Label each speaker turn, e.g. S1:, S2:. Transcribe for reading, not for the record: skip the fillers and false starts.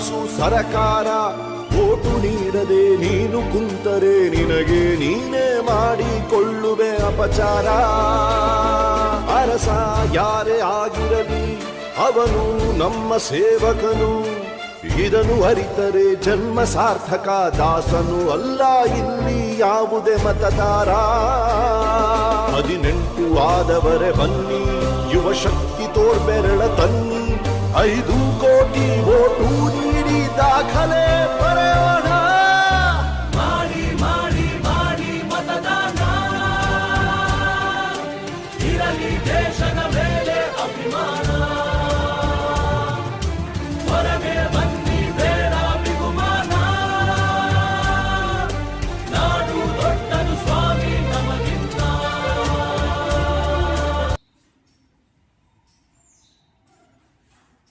S1: ಬದಲಾಯಿಸು ಸರಕಾರ. ಓಟು ನೀಡದೆ ನೀನು ಕುಂತರೆ ನಿನಗೆ ನೀನೇ ಮಾಡಿಕೊಳ್ಳುವೆ ಅಪಚಾರ. ಅರಸ ಯಾರೇ ಆಗಿರಲಿ ಅವನು ನಮ್ಮ ಸೇವಕನು, ಇದನ್ನು ಅರಿತರೆ ಜನ್ಮ ಸಾರ್ಥಕ. ದಾಸನು ಅಲ್ಲ ಇಲ್ಲಿ ಯಾವುದೇ ಮತದಾರ. 18 ಆದವರೇ ಬನ್ನಿ, ಯುವ ಶಕ್ತಿ ತೋರ್ಬೆರಳ ತನ್ನಿ. 5 ಕೋಟಿ ಓಟು ನೀಡಿ ದಾಖಲೆ